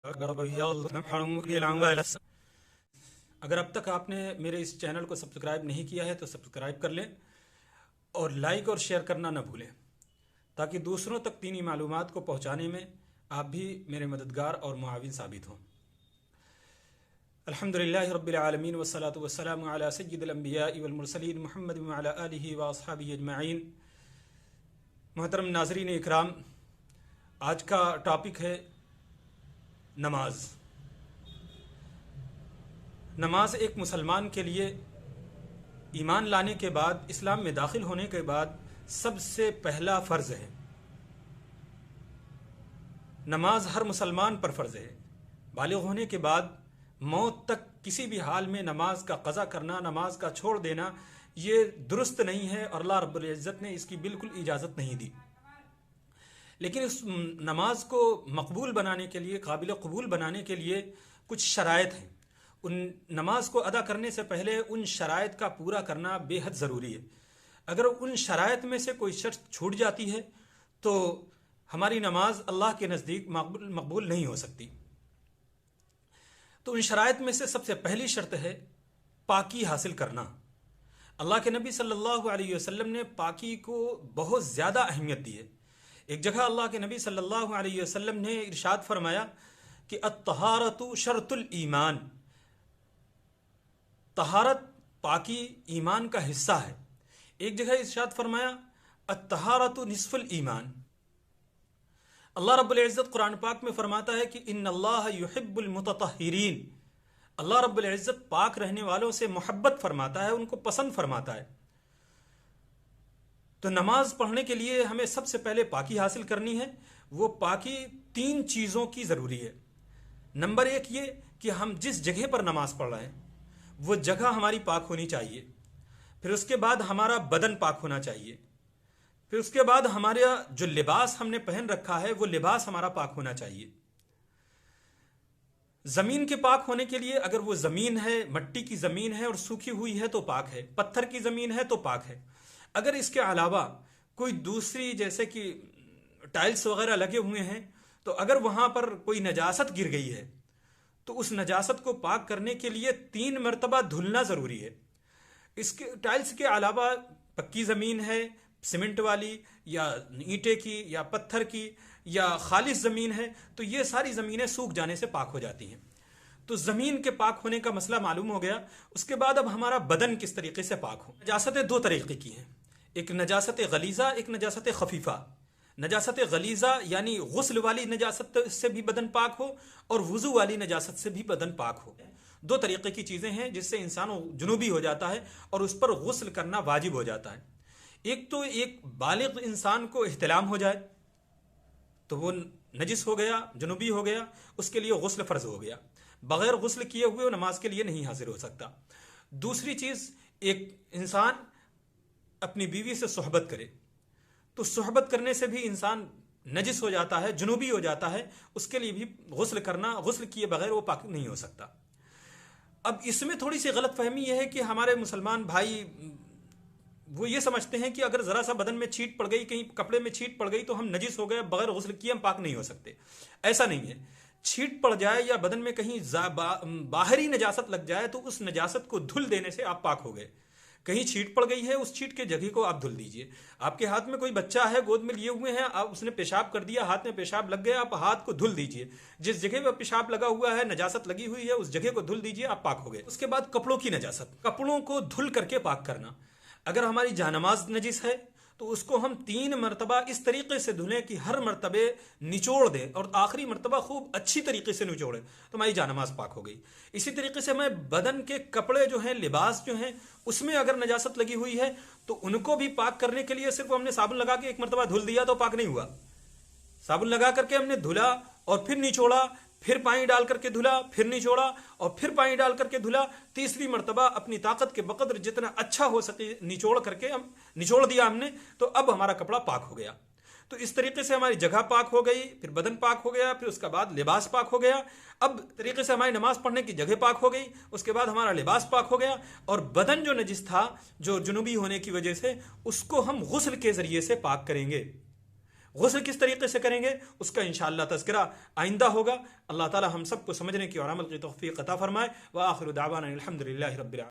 अगर अब तक आपने मेरे इस चैनल को सब्सक्राइब नहीं किया है तो सब्सक्राइब कर लें और लाइक और शेयर करना न भूलें, ताकि दूसरों तक दीनी मालूमात को पहुँचाने में आप भी मेरे मददगार और मुआविन साबित हों। अल्हम्दुलिल्लाहि रब्बिल आलमीन वस्सलातु वस्सलामु अला सय्यिदिल अंबियाइ वल मुरसलीन मुहम्मद व अला आलिहि व अस्हाबिहि अजमाइन। मोहतरम नाज़रीन इकराम, आज का टॉपिक है नमाज। नमाज एक मुसलमान के लिए ईमान लाने के बाद, इस्लाम में दाखिल होने के बाद सबसे पहला फ़र्ज़ है। नमाज हर मुसलमान पर फ़र्ज़ है। बालिग़ होने के बाद मौत तक किसी भी हाल में नमाज का क़ज़ा करना, नमाज का छोड़ देना, ये दुरुस्त नहीं है और अल्लाह रब्बुल इज़्ज़त ने इसकी बिल्कुल इजाज़त नहीं दी। लेकिन इस नमाज को मकबूल बनाने के लिए, काबिल कबूल बनाने के लिए कुछ शराइत हैं। उन नमाज को अदा करने से पहले उन शराइत का पूरा करना बेहद ज़रूरी है। अगर उन शराइत में से कोई शर्त छूट जाती है तो हमारी नमाज अल्लाह के नज़दीक मकबूल नहीं हो सकती। तो उन शराइत में से सबसे पहली शर्त है पाकी हासिल करना। अल्लाह के नबी सल्लल्लाहु अलैहि वसल्लम ने पाकी को बहुत ज़्यादा अहमियत दी है। एक जगह अल्लाह के नबी सल्लल्लाहु अलैहि वसल्लम ने इरशाद फरमाया कि अत्तहारतु शर्तुल ईमान, तहारत पाकी ईमान का हिस्सा है। एक जगह इरशाद फरमाया अत्तहारतु निस्फुल ईमान। अल्लाह रब्बुल इज़्ज़त कुरान पाक में फरमाता है कि इन्नल्लाह युहिब्बुल मुतत्तहिरीन। अल्लाह रब्बुल इज़्ज़त पाक रहने वालों से मोहब्बत फरमाता है, उनको पसंद फरमाता है। तो नमाज पढ़ने के लिए हमें सबसे पहले पाकी हासिल करनी है। वो पाकी तीन चीज़ों की ज़रूरी है। नंबर एक ये कि हम जिस जगह पर नमाज पढ़ रहे हैं वो जगह हमारी पाक होनी चाहिए। फिर उसके बाद हमारा बदन पाक होना चाहिए। फिर उसके बाद हमारा जो लिबास हमने पहन रखा है वो लिबास हमारा पाक होना चाहिए। ज़मीन के पाक होने के लिए, अगर वो ज़मीन है, मट्टी की ज़मीन है और सूखी हुई है तो पाक है, पत्थर की ज़मीन है तो पाक है। अगर इसके अलावा कोई दूसरी, जैसे कि टाइल्स वगैरह लगे हुए हैं, तो अगर वहाँ पर कोई नजासत गिर गई है तो उस नजासत को पाक करने के लिए 3 मरतबा धुलना ज़रूरी है। इसके टाइल्स के अलावा पक्की ज़मीन है, सीमेंट वाली या ईंटे की या पत्थर की या खालिस ज़मीन है, तो ये सारी ज़मीनें सूख जाने से पाक हो जाती हैं। तो ज़मीन के पाक होने का मसला मालूम हो गया। उसके बाद अब हमारा बदन किस तरीके से पाक हो। नजासतें दो तरीके की हैं, एक नजासत गलीज़ा, एक नजासत खफीफ़ा। नजासत गलीज़ा यानी गुस्ल वाली नजासत से भी बदन पाक हो और वुज़ू वाली नजासत से भी बदन पाक हो। दो तरीके की चीज़ें हैं जिससे इंसान जुनूबी हो जाता है और उस पर गुस्ल करना वाजिब हो जाता है। एक तो एक बालिग इंसान को इह्तिलाम हो जाए तो वो नजिस हो गया, जुनूबी हो गया, उसके लिए गुस्ल फ़र्ज हो गया। बग़ैर गुस्ल किए हुए वो नमाज के लिए नहीं हाजिर हो सकता। दूसरी चीज़, एक इंसान अपनी बीवी से सोहबत करे तो सोहबत करने से भी इंसान नजिस हो जाता है, जुनूबी हो जाता है, उसके लिए भी गुस्ल करना, गुस्ल किए बगैर वो पाक नहीं हो सकता। अब इसमें थोड़ी सी गलत फहमी यह है कि हमारे मुसलमान भाई वो ये समझते हैं कि अगर ज़रा सा बदन में छींट पड़ गई, कहीं कपड़े में छींट पड़ गई तो हम नजिस हो गए, बगैर गुस्ल किए हम पाक नहीं हो सकते। ऐसा नहीं है। छींट पड़ जाए या बदन में कहीं बाहरी नजासत लग जाए तो उस नजासत को धुल देने से आप पाक हो गए। कहीं छींट पड़ गई है, उस छींट के जगह को आप धुल दीजिए। आपके हाथ में कोई बच्चा है, गोद में लिए हुए हैं, आप उसने पेशाब कर दिया, हाथ में पेशाब लग गया, आप हाथ को धुल दीजिए। जिस जगह पर पेशाब लगा हुआ है, नजासत लगी हुई है, उस जगह को धुल दीजिए, आप पाक हो गए। उसके बाद कपड़ों की नजासत, कपड़ों को धुल करके पाक करना। अगर हमारी जानमाज नजिस है तो उसको हम 3 मरतबा इस तरीके से धुलें कि हर मरतबे निचोड़ दें और आखिरी मरतबा खूब अच्छी तरीके से निचोड़ें तो हमारी जानमाज पाक हो गई। इसी तरीके से हमें बदन के कपड़े जो हैं, लिबास जो हैं, उसमें अगर नजासत लगी हुई है तो उनको भी पाक करने के लिए सिर्फ हमने साबुन लगा के 1 मरतबा धुल दिया तो पाक नहीं हुआ। साबुन लगा करके हमने धुला और फिर निचोड़ा, फिर पानी डाल करके धुला, फिर निचोड़ा और फिर पानी डाल करके धुला। तीसरी मरतबा अपनी ताकत के बकदर जितना अच्छा हो सके निचोड़ करके हम निचोड़ दिया हमने, तो अब हमारा कपड़ा पाक हो गया। तो इस तरीके से हमारी जगह पाक हो गई, फिर बदन पाक हो गया, फिर उसके बाद लिबास पाक हो गया। अब तरीके से हमारी नमाज पढ़ने की जगह पाक हो गई, उसके बाद हमारा लिबास पाक हो गया और बदन जो नजिस था, जो जुनूबी होने की वजह से, उसको हम गुस्ल के जरिए से पाक करेंगे। गुस्ल किस तरीके से करेंगे उसका इंशाअल्लाह तज़किरा आइंदा होगा। अल्लाह ताला हम सबको समझने की और अमल की तौफीक अता फरमाए। व आखिरु दावाना अनिल हम्दुलिल्लाहि रब्बिल आलमीन।